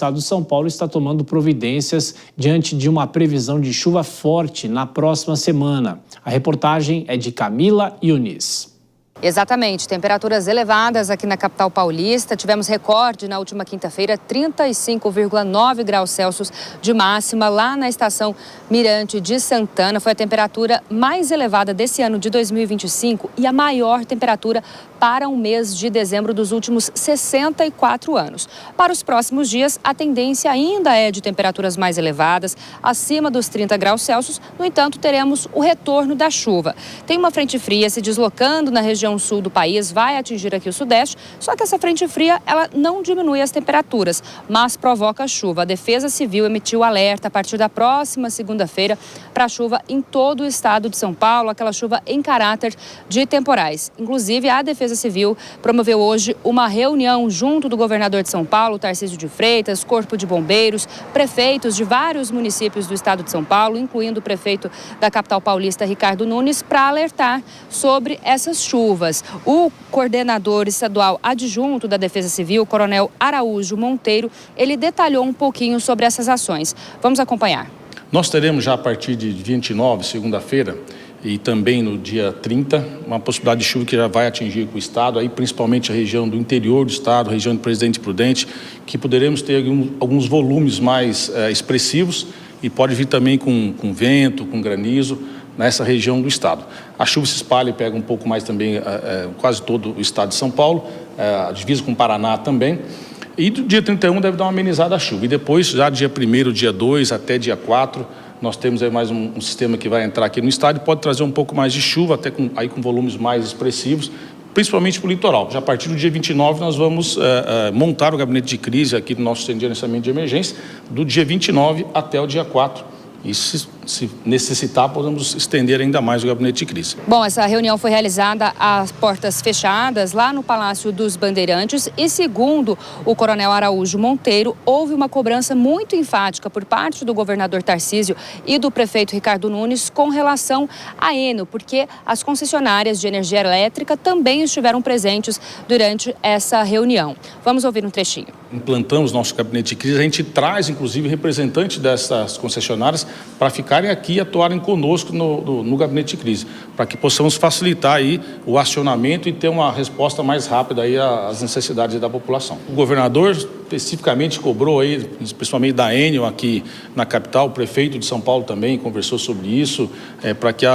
O estado de São Paulo está tomando providências diante de uma previsão de chuva forte na próxima semana. A reportagem é de Camila Yunis. Exatamente, temperaturas elevadas aqui na capital paulista. Tivemos recorde na última quinta-feira, 35,9 graus Celsius de máxima lá na estação Mirante de Santana. Foi a temperatura mais elevada desse ano de 2025 e a maior temperatura para um mês de dezembro dos últimos 64 anos. Para os próximos dias, a tendência ainda é de temperaturas mais elevadas, acima dos 30 graus Celsius. No entanto, teremos o retorno da chuva. Tem uma frente fria se deslocando na região sul do país, vai atingir aqui o sudeste, só que essa frente fria, ela não diminui as temperaturas, mas provoca chuva. A Defesa Civil emitiu alerta a partir da próxima segunda-feira para chuva em todo o estado de São Paulo, aquela chuva em caráter de temporais. Inclusive, a Defesa Civil promoveu hoje uma reunião junto do governador de São Paulo, Tarcísio de Freitas, Corpo de Bombeiros, prefeitos de vários municípios do estado de São Paulo, incluindo o prefeito da capital paulista, Ricardo Nunes, para alertar sobre essas chuvas. O coordenador estadual adjunto da Defesa Civil, Coronel Araújo Monteiro, ele detalhou um pouquinho sobre essas ações. Vamos acompanhar. Nós teremos já a partir de 29, segunda-feira, e também no dia 30, uma possibilidade de chuva que já vai atingir o estado, aí principalmente a região do interior do estado, região de Presidente Prudente, que poderemos ter alguns volumes mais expressivos e pode vir também com vento, com granizo, nessa região do estado. A chuva se espalha e pega um pouco mais também quase todo o estado de São Paulo, a divisa com o Paraná também. E do dia 31 deve dar uma amenizada a chuva. E depois, já dia 1º, dia 2 até dia 4, nós temos aí mais um sistema que vai entrar aqui no estado e pode trazer um pouco mais de chuva, até com volumes mais expressivos, principalmente para o litoral. Já a partir do dia 29 nós vamos montar o gabinete de crise aqui do nosso centro de gerenciamento de emergência, do dia 29 até o dia 4. E se necessitar, podemos estender ainda mais o gabinete de crise. Bom, essa reunião foi realizada às portas fechadas, lá no Palácio dos Bandeirantes. E segundo o coronel Araújo Monteiro, houve uma cobrança muito enfática por parte do governador Tarcísio e do prefeito Ricardo Nunes com relação à Enel, porque as concessionárias de energia elétrica também estiveram presentes durante essa reunião. Vamos ouvir um trechinho. Implantamos nosso gabinete de crise, a gente traz, inclusive, representantes dessas concessionárias para ficarem aqui e atuarem conosco no gabinete de crise, para que possamos facilitar aí o acionamento e ter uma resposta mais rápida aí às necessidades da população. O governador especificamente cobrou aí, principalmente da Enel aqui na capital, o prefeito de São Paulo também conversou sobre isso, para que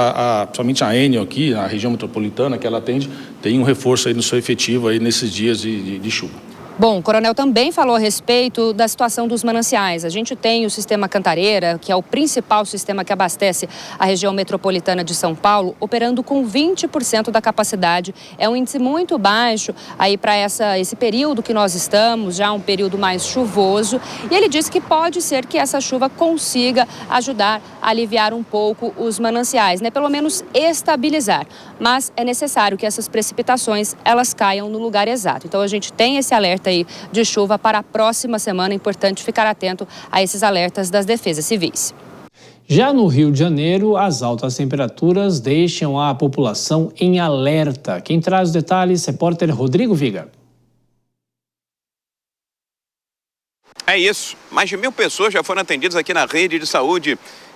principalmente a Enel aqui, na região metropolitana que ela atende, tenha um reforço aí no seu efetivo aí nesses dias de chuva. Bom, o coronel também falou a respeito da situação dos mananciais. A gente tem o sistema Cantareira, que é o principal sistema que abastece a região metropolitana de São Paulo, operando com 20% da capacidade. É um índice muito baixo aí para esse período que nós estamos, já um período mais chuvoso. E ele disse que pode ser que essa chuva consiga ajudar a aliviar um pouco os mananciais, né? Pelo menos estabilizar. Mas é necessário que essas precipitações elas caiam no lugar exato. Então a gente tem esse alerta aí de chuva para a próxima semana. É importante ficar atento a esses alertas das defesas civis. Já no Rio de Janeiro, as altas temperaturas deixam a população em alerta. Quem traz os detalhes, repórter Rodrigo Viga. É isso. Mais de 1.000 pessoas já foram atendidas aqui na rede de saúde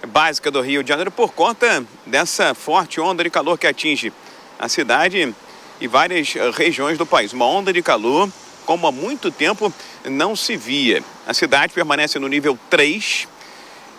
básica do Rio de Janeiro por conta dessa forte onda de calor que atinge a cidade e várias regiões do país. Uma onda de calor como há muito tempo não se via. A cidade permanece no nível 3,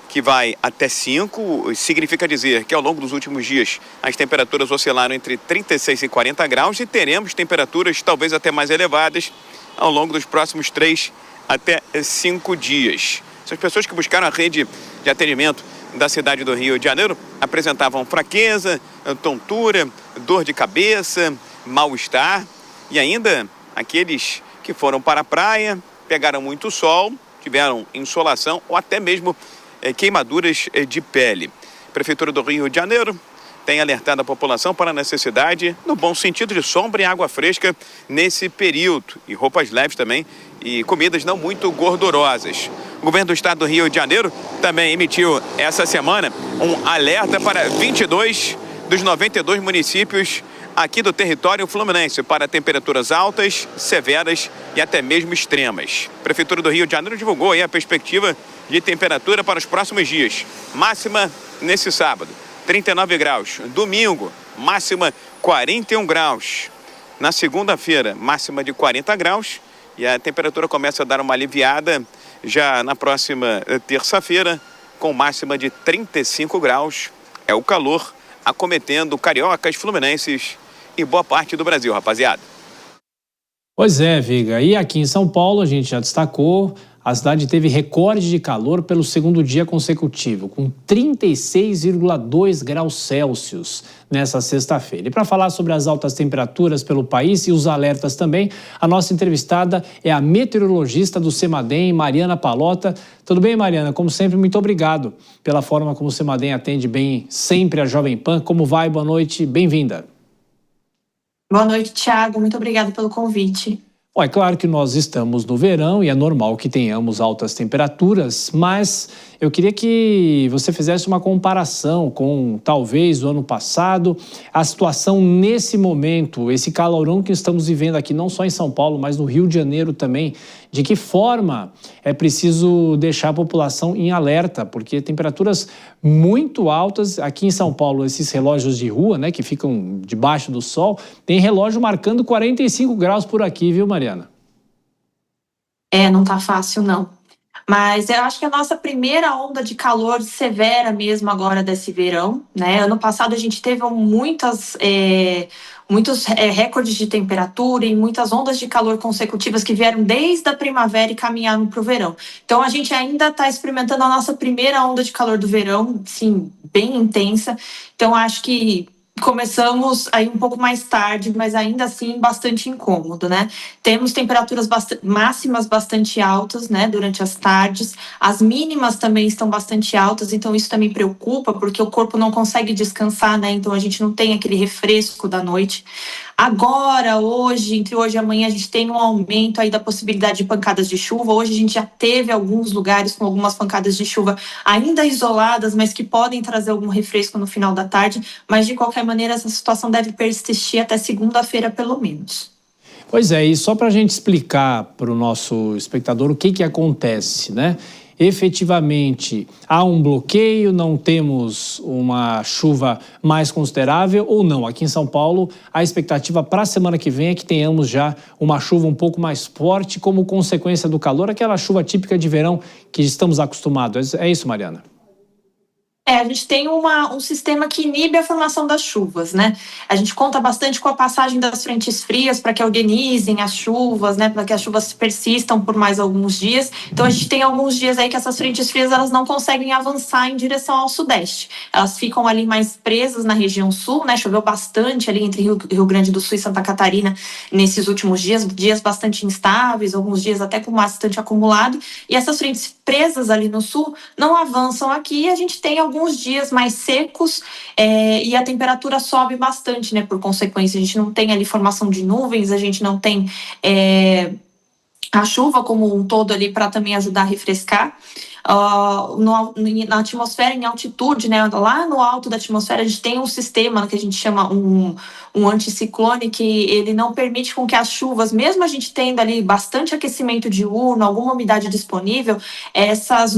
que vai até 5. Significa dizer que ao longo dos últimos dias as temperaturas oscilaram entre 36 e 40 graus e teremos temperaturas talvez até mais elevadas ao longo dos próximos 3 até 5 dias. As pessoas que buscaram a rede de atendimento da cidade do Rio de Janeiro apresentavam fraqueza, tontura, dor de cabeça, mal-estar e ainda aqueles que foram para a praia, pegaram muito sol, tiveram insolação ou até mesmo queimaduras de pele. A Prefeitura do Rio de Janeiro tem alertado a população para a necessidade, no bom sentido, de sombra e água fresca nesse período. E roupas leves também e comidas não muito gordurosas. O governo do estado do Rio de Janeiro também emitiu essa semana um alerta para 22 dos 92 municípios aqui do território fluminense para temperaturas altas, severas e até mesmo extremas. A Prefeitura do Rio de Janeiro divulgou aí a perspectiva de temperatura para os próximos dias. Máxima nesse sábado, 39 graus. Domingo, máxima 41 graus. Na segunda-feira, máxima de 40 graus. E a temperatura começa a dar uma aliviada já na próxima terça-feira, com máxima de 35 graus. É o calor acometendo cariocas, fluminenses e boa parte do Brasil, rapaziada. Pois é, Viga. E aqui em São Paulo, a gente já destacou, a cidade teve recorde de calor pelo segundo dia consecutivo, com 36,2 graus Celsius nessa sexta-feira. E para falar sobre as altas temperaturas pelo país e os alertas também, a nossa entrevistada é a meteorologista do CEMADEM, Mariana Pallotta. Tudo bem, Mariana? Como sempre, muito obrigado pela forma como o CEMADEM atende bem sempre a Jovem Pan. Como vai? Boa noite, bem-vinda. Boa noite, Thiago. Muito obrigada pelo convite. Bom, é claro que nós estamos no verão e é normal que tenhamos altas temperaturas, mas eu queria que você fizesse uma comparação com, talvez, o ano passado, a situação nesse momento, esse calorão que estamos vivendo aqui, não só em São Paulo, mas no Rio de Janeiro também. De que forma é preciso deixar a população em alerta, porque temperaturas muito altas, aqui em São Paulo, esses relógios de rua, né, que ficam debaixo do sol, tem relógio marcando 45 graus por aqui, viu, Mariana? Não tá fácil, não. Mas eu acho que a nossa primeira onda de calor severa mesmo agora desse verão, né? Ano passado a gente teve muitos recordes de temperatura e muitas ondas de calor consecutivas que vieram desde a primavera e caminharam para o verão. Então a gente ainda está experimentando a nossa primeira onda de calor do verão, sim, bem intensa. Então acho que começamos aí um pouco mais tarde, mas ainda assim bastante incômodo, né? Temos temperaturas máximas bastante altas, né, durante as tardes. As mínimas também estão bastante altas, então isso também preocupa, porque o corpo não consegue descansar, né? Então a gente não tem aquele refresco da noite. Agora, hoje, entre hoje e amanhã, a gente tem um aumento aí da possibilidade de pancadas de chuva. Hoje a gente já teve alguns lugares com algumas pancadas de chuva ainda isoladas, mas que podem trazer algum refresco no final da tarde. Mas, de qualquer maneira, essa situação deve persistir até segunda-feira, pelo menos. Pois é, e só para a gente explicar para o nosso espectador o que acontece, né? Efetivamente, há um bloqueio, não temos uma chuva mais considerável ou não? Aqui em São Paulo, a expectativa para a semana que vem é que tenhamos já uma chuva um pouco mais forte como consequência do calor, aquela chuva típica de verão que estamos acostumados. É isso, Mariana? A gente tem um sistema que inibe a formação das chuvas, né? A gente conta bastante com a passagem das frentes frias para que organizem as chuvas, né? Para que as chuvas persistam por mais alguns dias. Então, a gente tem alguns dias aí que essas frentes frias elas não conseguem avançar em direção ao sudeste. Elas ficam ali mais presas na região sul, né? Choveu bastante ali entre Rio Grande do Sul e Santa Catarina nesses últimos dias bastante instáveis, alguns dias até com bastante acumulado. E essas frentes presas ali no sul não avançam aqui e a gente tem alguns dias mais secos e a temperatura sobe bastante, né? Por consequência, a gente não tem ali formação de nuvens, a gente não tem a chuva como um todo ali para também ajudar a refrescar. Na atmosfera, em altitude, né, lá no alto da atmosfera, a gente tem um sistema que a gente chama um anticiclone, que ele não permite com que as chuvas, mesmo a gente tendo ali bastante aquecimento diurno, alguma umidade disponível, essas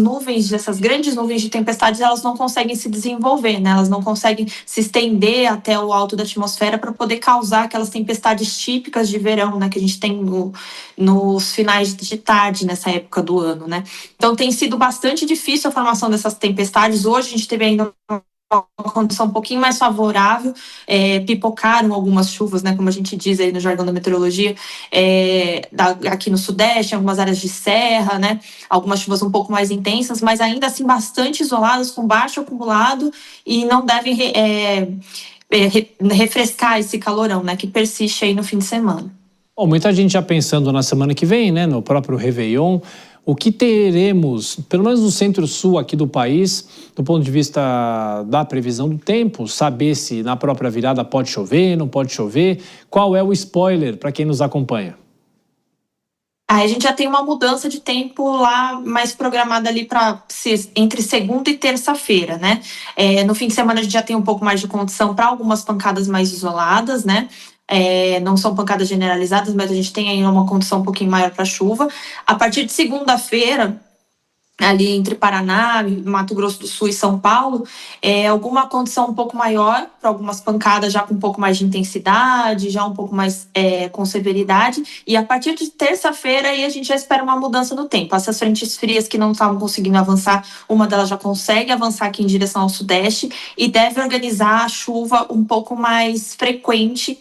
grandes nuvens de tempestades, elas não conseguem se desenvolver, né? Elas não conseguem se estender até o alto da atmosfera para poder causar aquelas tempestades típicas de verão, né, que a gente tem nos finais de tarde, nessa época do ano, né? Então tem sido bastante difícil a formação dessas tempestades. Hoje a gente teve ainda uma condição um pouquinho mais favorável, pipocaram algumas chuvas, né, como a gente diz aí no jargão da meteorologia, aqui no sudeste, em algumas áreas de serra, né, algumas chuvas um pouco mais intensas, mas ainda assim bastante isoladas, com baixo acumulado e não devem refrescar esse calorão, né, que persiste aí no fim de semana. Bom, muita gente já pensando na semana que vem, né, no próprio Réveillon, o que teremos, pelo menos no centro-sul aqui do país, do ponto de vista da previsão do tempo, saber se na própria virada pode chover, não pode chover, qual é o spoiler para quem nos acompanha? Aí a gente já tem uma mudança de tempo lá mais programada ali para entre segunda e terça-feira, né? No fim de semana a gente já tem um pouco mais de condição para algumas pancadas mais isoladas, né? Não são pancadas generalizadas, mas a gente tem aí uma condição um pouquinho maior para chuva. A partir de segunda-feira, ali entre Paraná, Mato Grosso do Sul e São Paulo, alguma condição um pouco maior, para algumas pancadas já com um pouco mais de intensidade, já um pouco mais com severidade, e a partir de terça-feira aí a gente já espera uma mudança no tempo. Essas frentes frias que não estavam conseguindo avançar, uma delas já consegue avançar aqui em direção ao sudeste e deve organizar a chuva um pouco mais frequente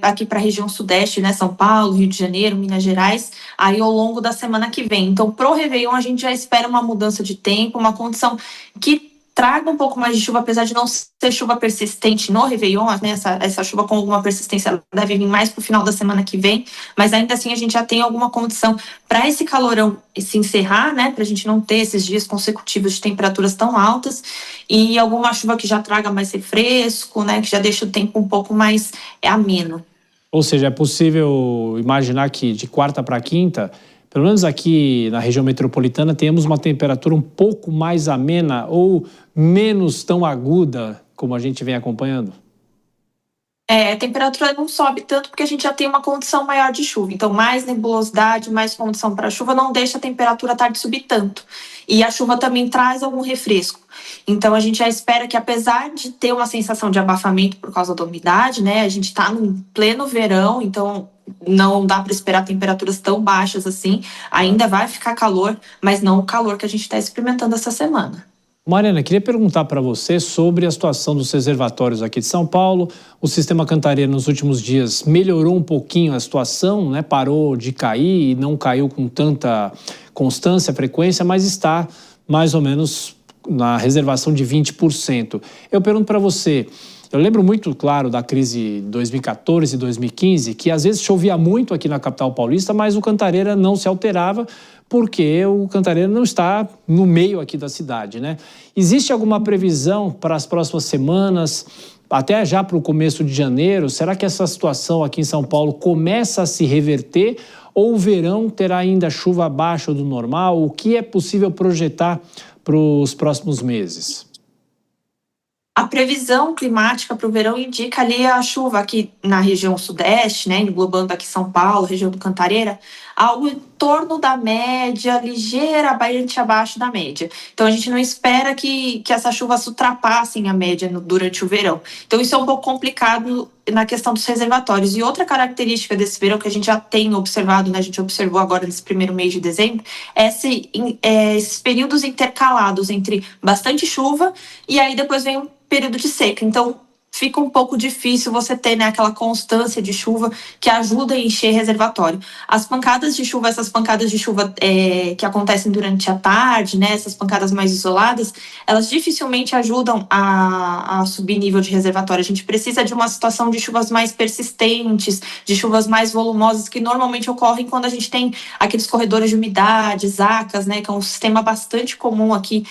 aqui para a região sudeste, né, São Paulo, Rio de Janeiro, Minas Gerais, aí ao longo da semana que vem. Então, pro Réveillon, a gente já espera uma mudança de tempo, uma condição que traga um pouco mais de chuva, apesar de não ser chuva persistente no Réveillon, né, essa chuva com alguma persistência deve vir mais pro final da semana que vem, mas ainda assim a gente já tem alguma condição para esse calorão se encerrar, né, para a gente não ter esses dias consecutivos de temperaturas tão altas e alguma chuva que já traga mais refresco, né, que já deixa o tempo um pouco mais ameno. Ou seja, é possível imaginar que de quarta para quinta, pelo menos aqui na região metropolitana, temos uma temperatura um pouco mais amena ou menos tão aguda, como a gente vem acompanhando? A temperatura não sobe tanto porque a gente já tem uma condição maior de chuva. Então, mais nebulosidade, mais condição para chuva não deixa a temperatura tarde subir tanto. E a chuva também traz algum refresco. Então, a gente já espera que, apesar de ter uma sensação de abafamento por causa da umidade, né, a gente está no pleno verão, então não dá para esperar temperaturas tão baixas assim. Ainda vai ficar calor, mas não o calor que a gente está experimentando essa semana. Mariana, queria perguntar para você sobre a situação dos reservatórios aqui de São Paulo. O sistema Cantareira nos últimos dias melhorou um pouquinho a situação, né? Parou de cair e não caiu com tanta constância, frequência, mas está mais ou menos na reservação de 20%. Eu pergunto para você, eu lembro muito, claro, da crise de 2014 e 2015, que às vezes chovia muito aqui na capital paulista, mas o Cantareira não se alterava, porque o Cantareira não está no meio aqui da cidade, né? Existe alguma previsão para as próximas semanas, até já para o começo de janeiro? Será que essa situação aqui em São Paulo começa a se reverter ou o verão terá ainda chuva abaixo do normal? O que é possível projetar para os próximos meses? A previsão climática para o verão indica ali a chuva aqui na região sudeste, né, englobando aqui São Paulo, região do Cantareira, algo em torno da média, ligeiramente abaixo da média. Então a gente não espera que essas chuvas ultrapassem a média durante o verão. Então isso é um pouco complicado na questão dos reservatórios. E outra característica desse verão que a gente já tem observado, né, a gente observou agora nesse primeiro mês de dezembro, esses períodos intercalados entre bastante chuva e aí depois vem um período de seca. Então, fica um pouco difícil você ter, né, aquela constância de chuva que ajuda a encher reservatório. As pancadas de chuva, essas pancadas de chuva que acontecem durante a tarde, né, essas pancadas mais isoladas, elas dificilmente ajudam a subir nível de reservatório. A gente precisa de uma situação de chuvas mais persistentes, de chuvas mais volumosas, que normalmente ocorrem quando a gente tem aqueles corredores de umidade, zacas, né, que é um sistema bastante comum aqui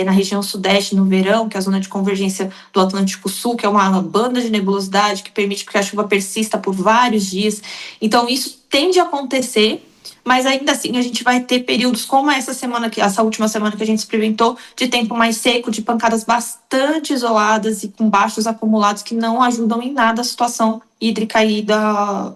na região sudeste no verão, que é a zona de convergência do Atlântico Sul, que é uma banda de nebulosidade que permite que a chuva persista por vários dias. Então, isso tende a acontecer, mas ainda assim a gente vai ter períodos como essa última semana que a gente experimentou, de tempo mais seco, de pancadas bastante isoladas e com baixos acumulados que não ajudam em nada a situação hídrica aí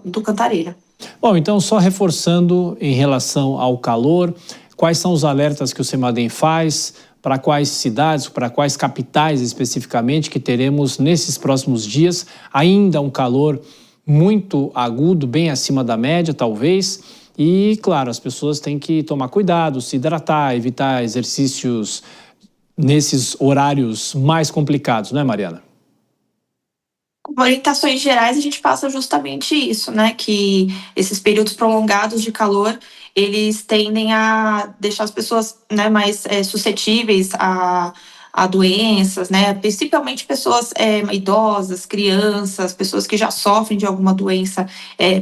do Cantareira. Bom, então só reforçando em relação ao calor, quais são os alertas que o CEMADEM faz, para quais cidades, para quais capitais especificamente que teremos nesses próximos dias ainda um calor muito agudo, bem acima da média talvez, e claro, as pessoas têm que tomar cuidado, se hidratar, evitar exercícios nesses horários mais complicados, não é, Mariana? Como orientações gerais, a gente passa justamente isso, né? Que esses períodos prolongados de calor, eles tendem a deixar as pessoas, né, mais suscetíveis a doenças, né? Principalmente pessoas idosas, crianças, pessoas que já sofrem de alguma doença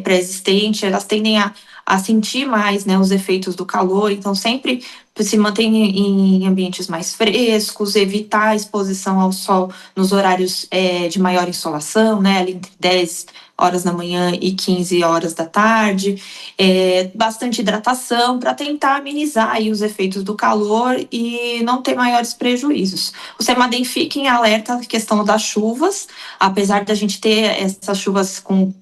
pré-existente, elas tendem a a sentir mais, né, os efeitos do calor. Então, sempre se manter em ambientes mais frescos, evitar a exposição ao sol nos horários de maior insolação, né, ali entre 10 horas da manhã e 15 horas da tarde, bastante hidratação para tentar amenizar aí os efeitos do calor e não ter maiores prejuízos. O CEMADEM fica em alerta na questão das chuvas, apesar da gente ter essas chuvas com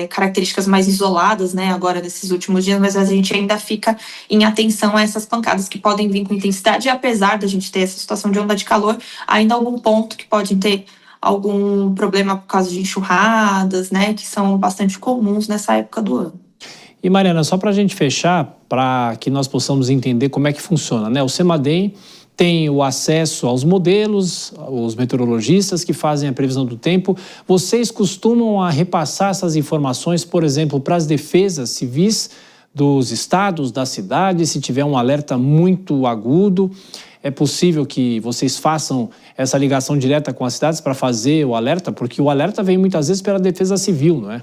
características mais isoladas, né, agora nesses últimos dias, mas a gente ainda fica em atenção a essas pancadas que podem vir com intensidade, e apesar da gente ter essa situação de onda de calor, ainda algum ponto que pode ter algum problema por causa de enxurradas, né, que são bastante comuns nessa época do ano. E Mariana, só para a gente fechar, para que nós possamos entender como é que funciona, né? O CEMADEM tem o acesso aos modelos, os meteorologistas que fazem a previsão do tempo. Vocês costumam repassar essas informações, por exemplo, para as defesas civis dos estados, das cidades, se tiver um alerta muito agudo? É possível que vocês façam essa ligação direta com as cidades para fazer o alerta? Porque o alerta vem muitas vezes pela defesa civil, não é?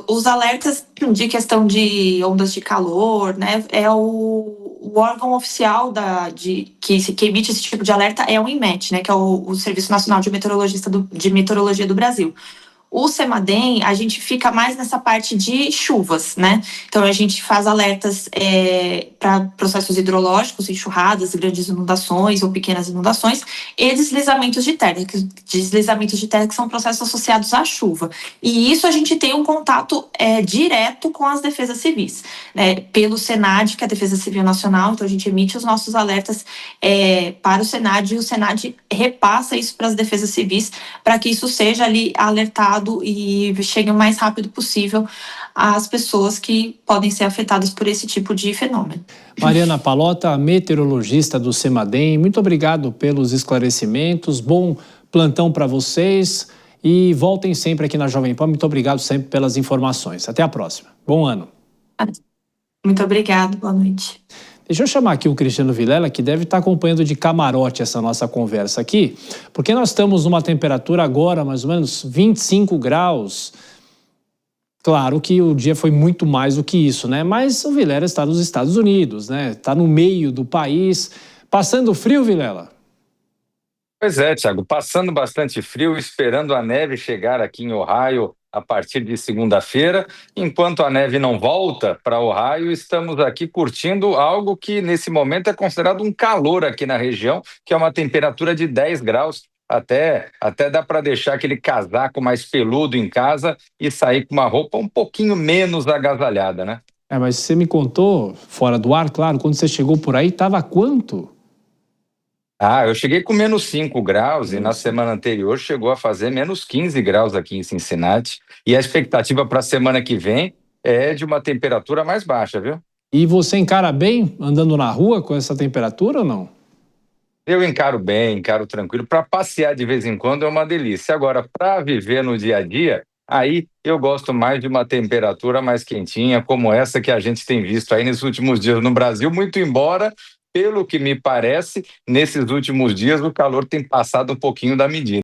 Os alertas de questão de ondas de calor, né, o órgão oficial que emite esse tipo de alerta é o INMET, né, que é o Serviço Nacional de Meteorologia do Brasil. O CEMADEM, a gente fica mais nessa parte de chuvas, né? Então, a gente faz alertas para processos hidrológicos, enxurradas, grandes inundações ou pequenas inundações, e deslizamentos de terra. Deslizamentos de terra que são processos associados à chuva. E isso a gente tem um contato direto com as defesas civis, né? Pelo SENAD, que é a Defesa Civil Nacional. Então, a gente emite os nossos alertas para o SENAD, e o SENAD repassa isso para as defesas civis, para que isso seja ali alertado e chegue o mais rápido possível às pessoas que podem ser afetadas por esse tipo de fenômeno. Mariana Pallotta, meteorologista do CEMADEM, muito obrigado pelos esclarecimentos, bom plantão para vocês e voltem sempre aqui na Jovem Pan. Muito obrigado sempre pelas informações. Até a próxima. Bom ano. Muito obrigado, boa noite. Deixa eu chamar aqui o Cristiano Vilela, que deve estar acompanhando de camarote essa nossa conversa aqui, porque nós estamos numa temperatura agora, mais ou menos 25 graus. Claro que o dia foi muito mais do que isso, né? Mas o Vilela está nos Estados Unidos, né? Está no meio do país. Passando frio, Vilela? Pois é, Thiago, passando bastante frio, esperando a neve chegar aqui em Ohio a partir de segunda-feira. Enquanto a neve não volta para Ohio, estamos aqui curtindo algo que nesse momento é considerado um calor aqui na região, que é uma temperatura de 10 graus. Até dá para deixar aquele casaco mais peludo em casa e sair com uma roupa um pouquinho menos agasalhada, né? Mas você me contou, fora do ar, claro, quando você chegou por aí, estava quanto? Eu cheguei com menos 5 graus e na semana anterior chegou a fazer menos 15 graus aqui em Cincinnati. E a expectativa para a semana que vem é de uma temperatura mais baixa, viu? E você encara bem andando na rua com essa temperatura ou não? Eu encaro bem, encaro tranquilo. Para passear de vez em quando é uma delícia. Agora, para viver no dia a dia, aí eu gosto mais de uma temperatura mais quentinha, como essa que a gente tem visto aí nesses últimos dias no Brasil, muito embora, pelo que me parece, nesses últimos dias o calor tem passado um pouquinho da medida.